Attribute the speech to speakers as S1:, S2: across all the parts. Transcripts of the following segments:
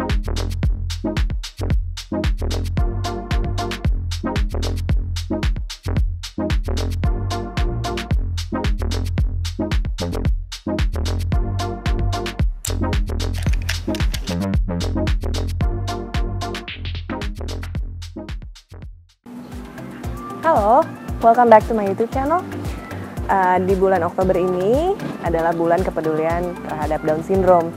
S1: Halo, welcome back to my YouTube channel. Di bulan Oktober ini adalah bulan kepedulian terhadap Down Syndrome.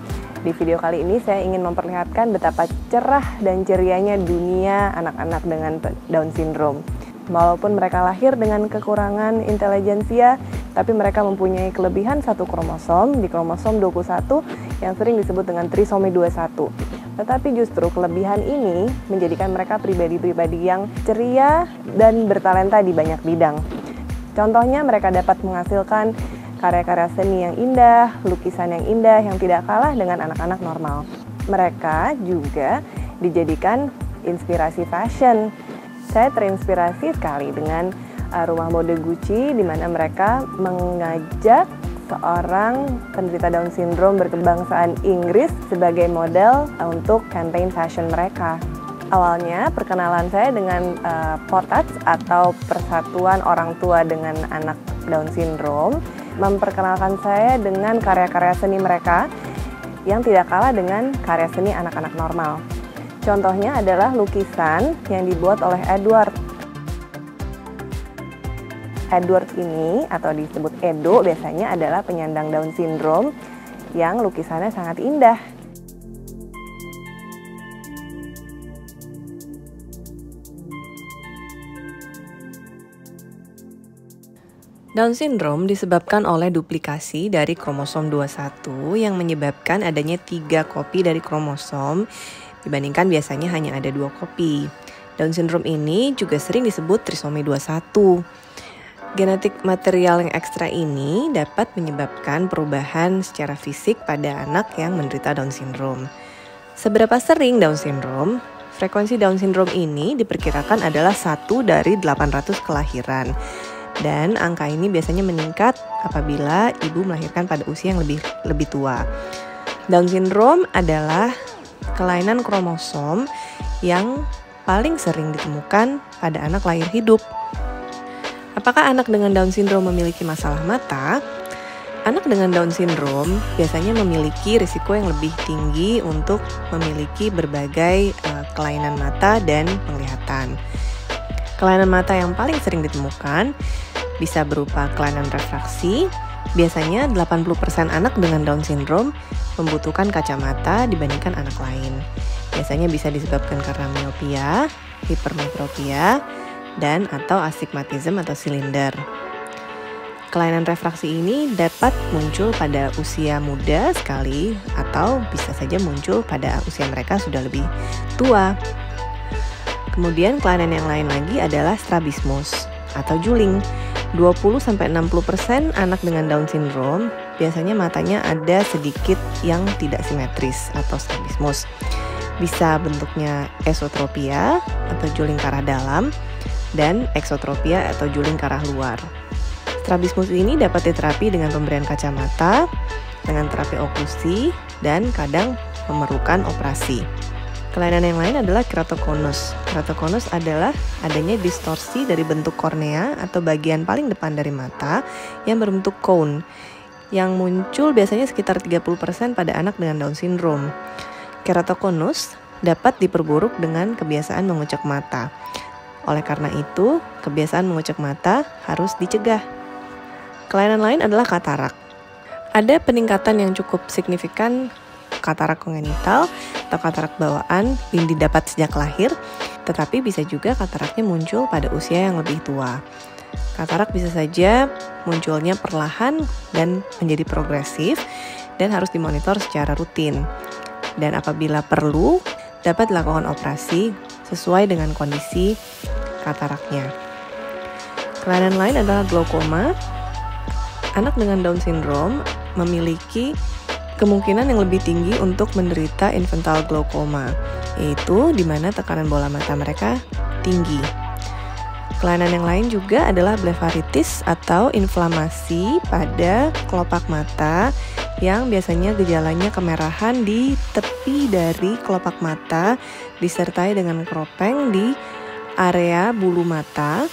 S1: Di video kali ini saya ingin memperlihatkan betapa cerah dan cerianya dunia anak-anak dengan Down Syndrome. Walaupun mereka lahir dengan kekurangan intelijensia, tapi mereka mempunyai kelebihan satu kromosom, di kromosom 21 yang sering disebut dengan trisomi 21. Tetapi justru kelebihan ini menjadikan mereka pribadi-pribadi yang ceria dan bertalenta di banyak bidang. Contohnya mereka dapat menghasilkan karya-karya seni yang indah, lukisan yang indah yang tidak kalah dengan anak-anak normal. Mereka juga dijadikan inspirasi fashion. Saya terinspirasi sekali dengan rumah mode Gucci, di mana mereka mengajak seorang penderita Down Syndrome berkebangsaan Inggris sebagai model untuk campaign fashion mereka. Awalnya perkenalan saya dengan POTAS atau Persatuan Orang Tua dengan Anak Down Syndrome memperkenalkan saya dengan karya-karya seni mereka yang tidak kalah dengan karya seni anak-anak normal. Contohnya adalah lukisan yang dibuat oleh Edward. Edward ini atau disebut Edo biasanya adalah penyandang Down Syndrome yang lukisannya sangat indah.
S2: Down Syndrome disebabkan oleh duplikasi dari kromosom 21 yang menyebabkan adanya 3 kopi dari kromosom dibandingkan biasanya hanya ada 2 kopi. Down Syndrome ini juga sering disebut trisomi 21. Genetik material yang ekstra ini dapat menyebabkan perubahan secara fisik pada anak yang menderita Down Syndrome. Seberapa sering Down Syndrome? Frekuensi Down Syndrome ini diperkirakan adalah 1 dari 800 kelahiran. Dan angka ini biasanya meningkat apabila ibu melahirkan pada usia yang lebih tua. Down Syndrome adalah kelainan kromosom yang paling sering ditemukan pada anak lahir hidup. Apakah anak dengan Down Syndrome memiliki masalah mata? Anak dengan Down Syndrome biasanya memiliki risiko yang lebih tinggi untuk memiliki berbagai kelainan mata dan penglihatan. Kelainan mata yang paling sering ditemukan bisa berupa kelainan refraksi. Biasanya 80% anak dengan Down Syndrome membutuhkan kacamata dibandingkan anak lain. Biasanya bisa disebabkan karena miopia, hipermetropia, dan atau astigmatisme atau silinder. Kelainan refraksi ini dapat muncul pada usia muda sekali atau bisa saja muncul pada usia mereka sudah lebih tua. Kemudian kelainan yang lain lagi adalah strabismus atau juling. 20-60% anak dengan Down Syndrome biasanya matanya ada sedikit yang tidak simetris atau strabismus. Bisa bentuknya esotropia atau juling ke arah dalam dan eksotropia atau juling ke arah luar. Strabismus ini dapat diterapi dengan pemberian kacamata, dengan terapi oklusi, dan kadang memerlukan operasi. Kelainan yang lain adalah keratokonus. Keratokonus adalah adanya distorsi dari bentuk kornea atau bagian paling depan dari mata yang berbentuk cone, yang muncul biasanya sekitar 30% pada anak dengan Down Syndrome. Keratokonus dapat diperburuk dengan kebiasaan mengucek mata. Oleh karena itu, kebiasaan mengucek mata harus dicegah. Kelainan lain adalah katarak. Ada peningkatan yang cukup signifikan katarak kongenital atau katarak bawaan yang didapat sejak lahir, tetapi bisa juga kataraknya muncul pada usia yang lebih tua. Katarak bisa saja munculnya perlahan dan menjadi progresif dan harus dimonitor secara rutin. Dan apabila perlu, dapat dilakukan operasi sesuai dengan kondisi kataraknya. Kelainan lain adalah glaukoma. Anak dengan Down Syndrome memiliki kemungkinan yang lebih tinggi untuk menderita infantile glaukoma, yaitu di mana tekanan bola mata mereka tinggi. Kelainan yang lain juga adalah blefaritis atau inflamasi pada kelopak mata yang biasanya gejalanya kemerahan di tepi dari kelopak mata disertai dengan keropeng di area bulu mata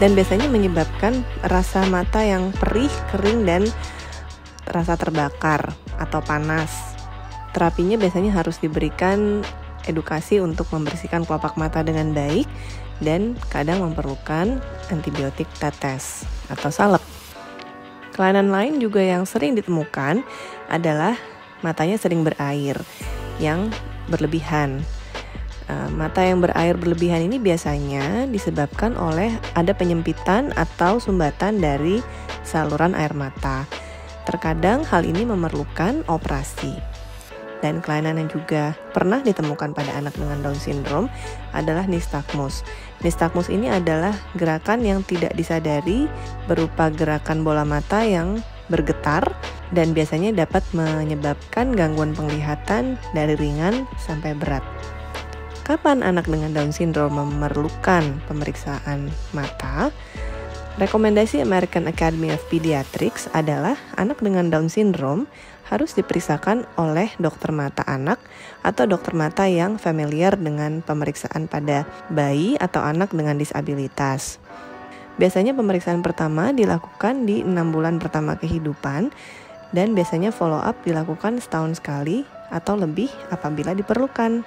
S2: dan biasanya menyebabkan rasa mata yang perih, kering, dan rasa terbakar atau panas. Terapinya biasanya harus diberikan edukasi untuk membersihkan kelopak mata dengan baik dan kadang memerlukan antibiotik tetes atau salep. Kelainan lain juga yang sering ditemukan adalah matanya sering berair yang berlebihan. Mata yang berair berlebihan ini biasanya disebabkan oleh ada penyempitan atau sumbatan dari saluran air mata. Terkadang hal ini memerlukan operasi. Dan kelainan yang juga pernah ditemukan pada anak dengan Down syndrome adalah nistagmus. Nistagmus ini adalah gerakan yang tidak disadari berupa gerakan bola mata yang bergetar dan biasanya dapat menyebabkan gangguan penglihatan dari ringan sampai berat. Kapan anak dengan Down syndrome memerlukan pemeriksaan mata? Rekomendasi American Academy of Pediatrics adalah anak dengan Down syndrome harus diperiksakan oleh dokter mata anak atau dokter mata yang familiar dengan pemeriksaan pada bayi atau anak dengan disabilitas. Biasanya pemeriksaan pertama dilakukan di 6 bulan pertama kehidupan dan biasanya follow up dilakukan setahun sekali atau lebih apabila diperlukan.